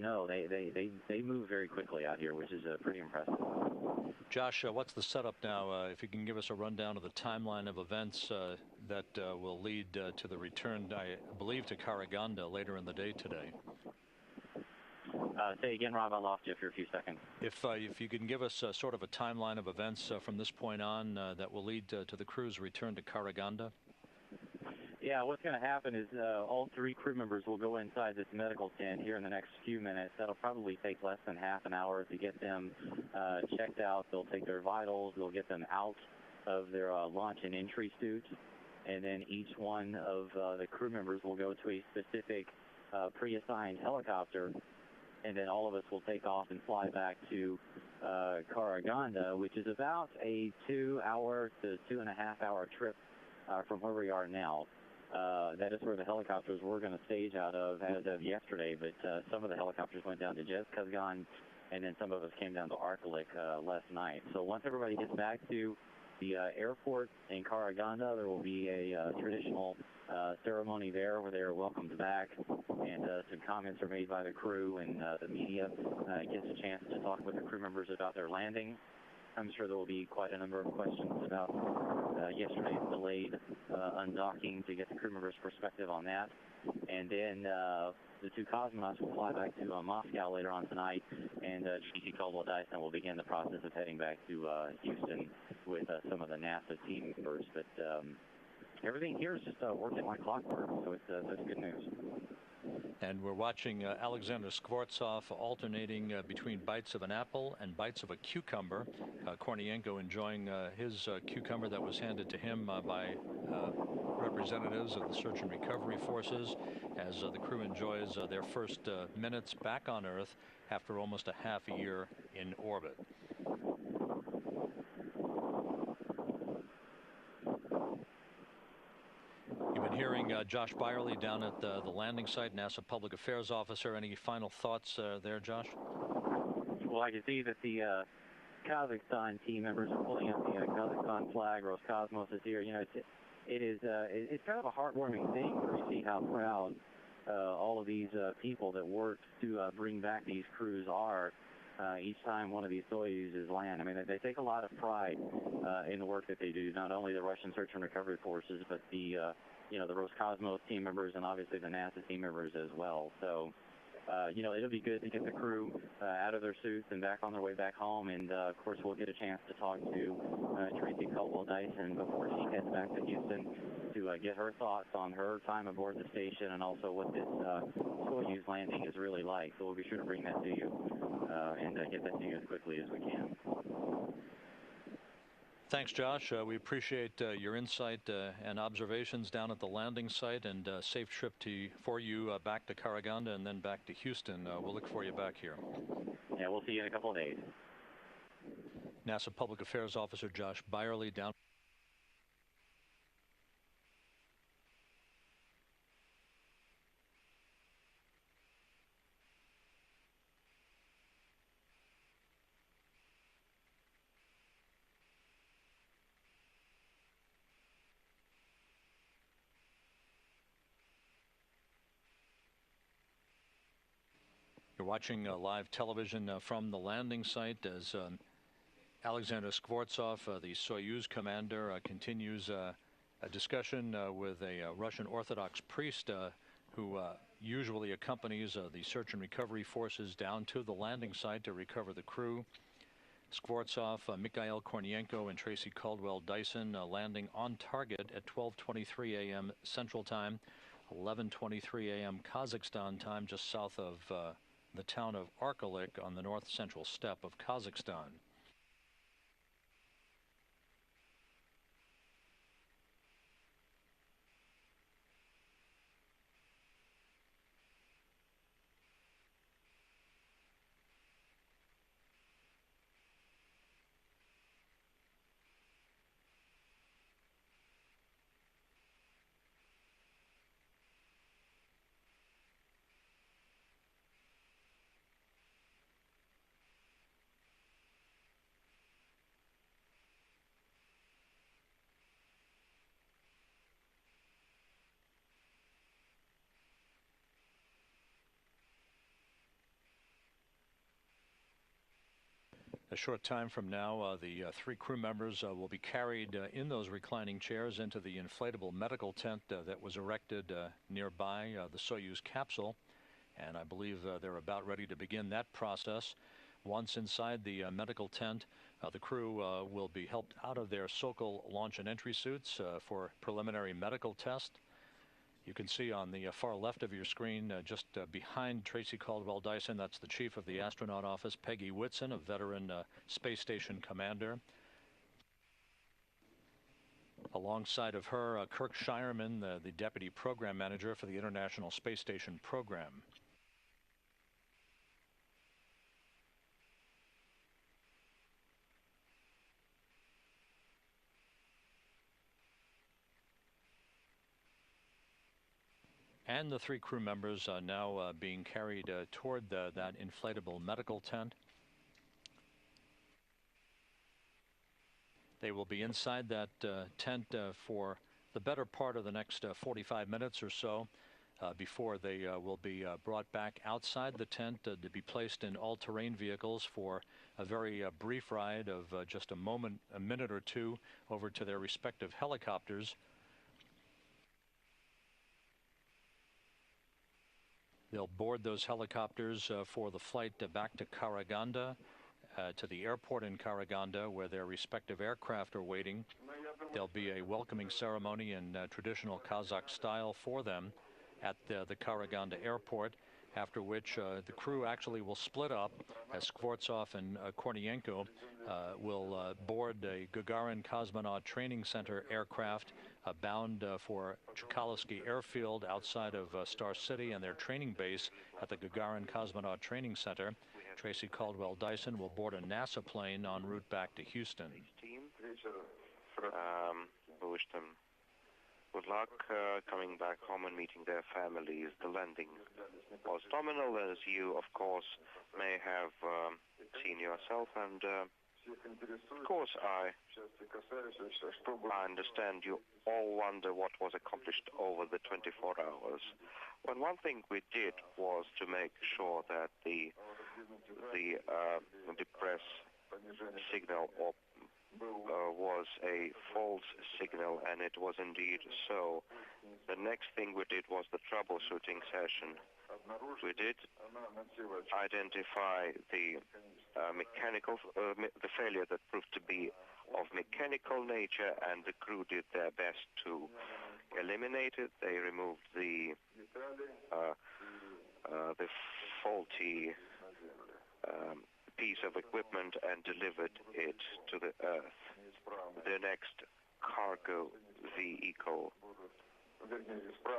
no, they move very quickly out here, which is pretty impressive. Josh, what's the setup now? If you can give us a rundown of the timeline of events that will lead to the return, I believe, to Karaganda later in the day today. Say again, Rob, I lost you for a few seconds. If you can give us sort of a timeline of events from this point on that will lead to the crew's return to Karaganda. Yeah, what's going to happen is all 3 crew members will go inside this medical tent here in the next few minutes. That'll probably take less than half an hour to get them checked out. They'll take their vitals. They'll get them out of their launch and entry suits. And then each one of the crew members will go to a specific pre-assigned helicopter. And then all of us will take off and fly back to Karaganda, which is about a 2-hour to 2.5-hour trip from where we are now. That is where the helicopters were going to stage out of as of yesterday, but some of the helicopters went down to S-Kapsel, and then some of us came down to Arcalik last night. So once everybody gets back to the airport in Karaganda, there will be a traditional ceremony there where they are welcomed back, and some comments are made by the crew, and the media gets a chance to talk with the crew members about their landing. I'm sure there will be quite a number of questions about yesterday's delayed undocking to get the crew members' perspective on that. And then the 2 cosmonauts will fly back to Moscow later on tonight, and Tracy Caldwell-Dyson will begin the process of heading back to Houston with some of the NASA team members. But everything here is just working like clockwork, so that's good news. And we're watching Alexander Skvortsov alternating between bites of an apple and bites of a cucumber. Kornienko enjoying his cucumber that was handed to him by representatives of the search and recovery forces as the crew enjoys their first minutes back on Earth after almost a half a year in orbit. You've been hearing Josh Byerly down at the landing site, NASA Public Affairs Officer. Any final thoughts there, Josh? Well, I can see that the Kazakhstan team members are pulling up the Kazakhstan flag. Roscosmos is here. You know, it's kind of a heartwarming thing where you see how proud all of these people that worked to bring back these crews are each time one of these Soyuzes land. I mean, they take a lot of pride in the work that they do, not only the Russian search and recovery forces, but the the Roscosmos team members and obviously the NASA team members as well. So, it'll be good to get the crew out of their suits and back on their way back home. And, of course, we'll get a chance to talk to Tracy Caldwell-Dyson before she heads back to Houston to get her thoughts on her time aboard the station and also what this Soyuz landing is really like. So we'll be sure to bring that to you and get that to you as quickly as we can. Thanks, Josh. We appreciate your insight and observations down at the landing site, and safe trip for you back to Karaganda and then back to Houston. We'll look for you back here. Yeah, we'll see you in a couple of days. NASA Public Affairs Officer Josh Byerly down. You're watching live television from the landing site as Alexander Skvortsov, the Soyuz commander, continues a discussion with a Russian Orthodox priest who usually accompanies the search and recovery forces down to the landing site to recover the crew. Skvortsov, Mikhail Kornienko, and Tracy Caldwell-Dyson landing on target at 12:23 a.m. Central Time, 11:23 a.m. Kazakhstan time, just south of the town of Arcalik on the north central steppe of Kazakhstan. A short time from now, the three crew members will be carried in those reclining chairs into the inflatable medical tent that was erected nearby the Soyuz capsule. And I believe they're about ready to begin that process. Once inside the medical tent, the crew will be helped out of their Sokol launch and entry suits for preliminary medical test. You can see on the far left of your screen, just behind Tracy Caldwell Dyson, that's the chief of the astronaut office, Peggy Whitson, a veteran space station commander. Alongside of her, Kirk Shireman, the deputy program manager for the International Space Station program. And the three crew members are now being carried toward that inflatable medical tent. They will be inside that tent for the better part of the next 45 minutes or so before they will be brought back outside the tent to be placed in all-terrain vehicles for a very brief ride of just a minute or two over to their respective helicopters. They'll board those helicopters for the flight back to Karaganda, to the airport in Karaganda, where their respective aircraft are waiting. There'll be a welcoming ceremony in traditional Kazakh style for them at the Karaganda airport, after which the crew actually will split up as Skvortsov and Kornienko will board a Gagarin Cosmonaut Training Center aircraft bound for Chkalovsky Airfield outside of Star City and their training base at the Gagarin Cosmonaut Training Center. Tracy Caldwell Dyson will board a NASA plane en route back to Houston. We wish them good luck coming back home and meeting their families. The landing was nominal, as you, of course, may have seen yourself, and of course I understand you all wonder what was accomplished over the 24 hours. Well, one thing we did was to make sure that the press signal was a false signal, and it was indeed so. The next thing we did was the troubleshooting session. We did identify the the failure that proved to be of mechanical nature, and the crew did their best to eliminate it. They removed the faulty piece of equipment and delivered it to the Earth. The next cargo vehicle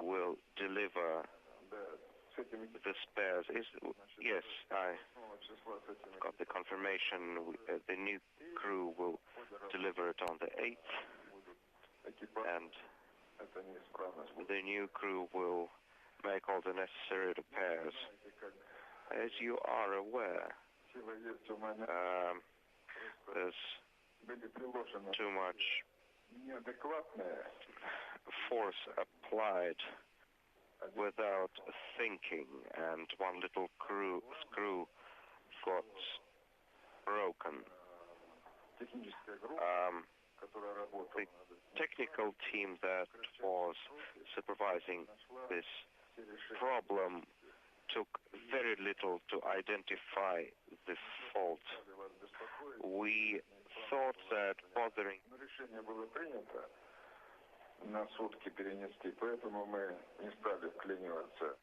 will deliver the spares. Yes, I got the confirmation. The new crew will deliver it on the 8th, and the new crew will make all the necessary repairs. As you are aware, there's too much force applied without thinking, and one little screw got broken. The technical team that was supervising this problem took very little to identify the fault. We thought that bothering на сутки перенести, поэтому мы не стали вклиниваться.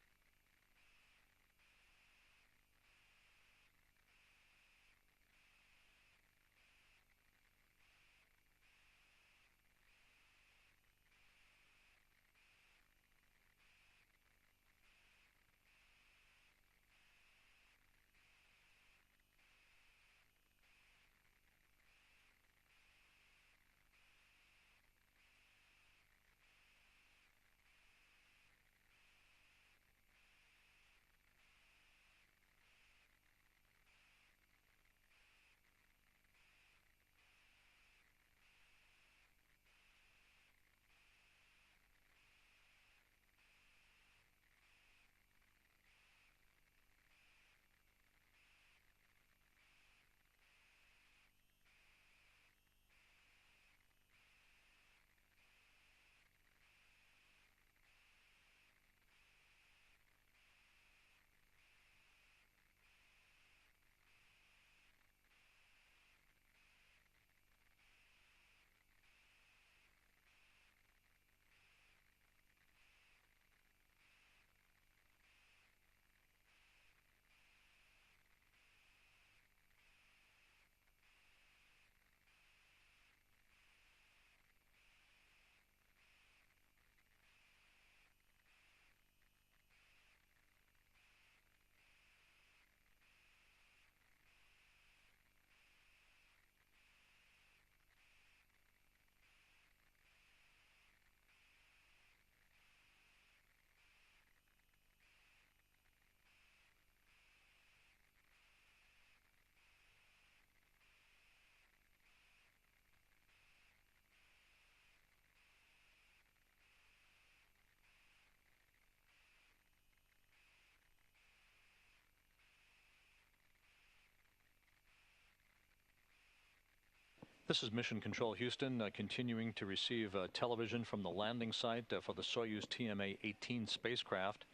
This is Mission Control Houston, continuing to receive television from the landing site for the Soyuz TMA-18 spacecraft,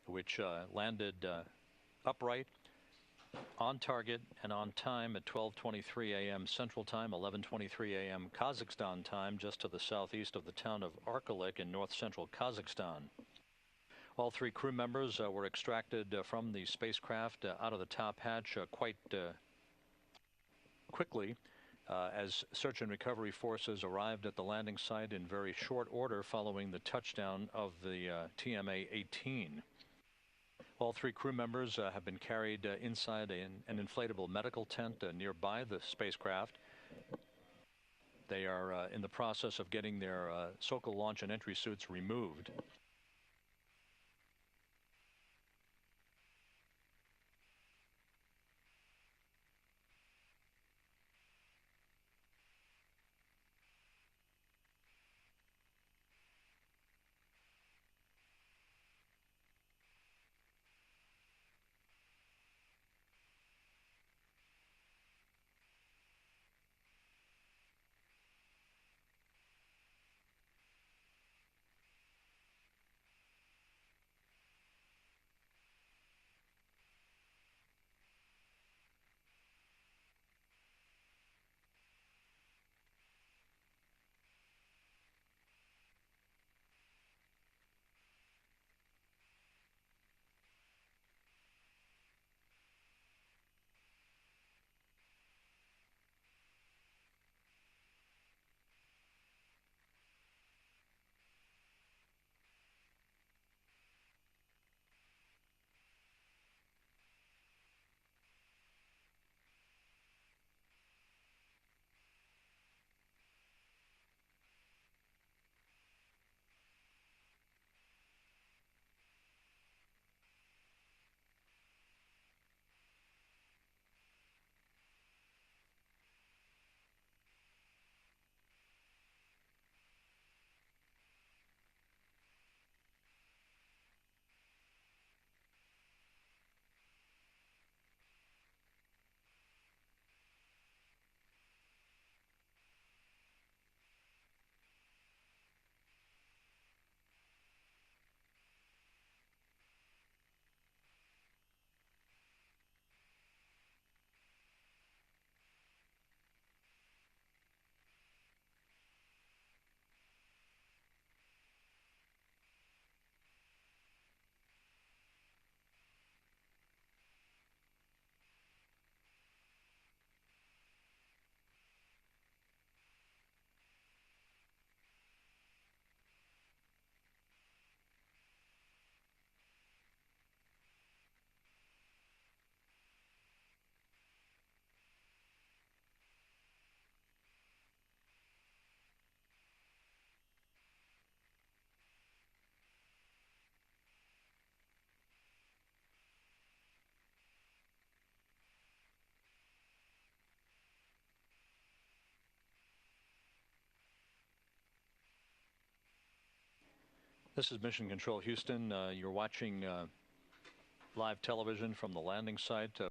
which landed upright, on target, and on time at 12:23 a.m. Central Time, 11:23 a.m. Kazakhstan time, just to the southeast of the town of Arkalyk in north-central Kazakhstan. All three crew members were extracted from the spacecraft out of the top hatch quite quickly, as search and recovery forces arrived at the landing site in very short order following the touchdown of the TMA-18. All three crew members have been carried inside an inflatable medical tent nearby the spacecraft. They are in the process of getting their Sokol launch and entry suits removed. This is Mission Control Houston. You're watching live television from the landing site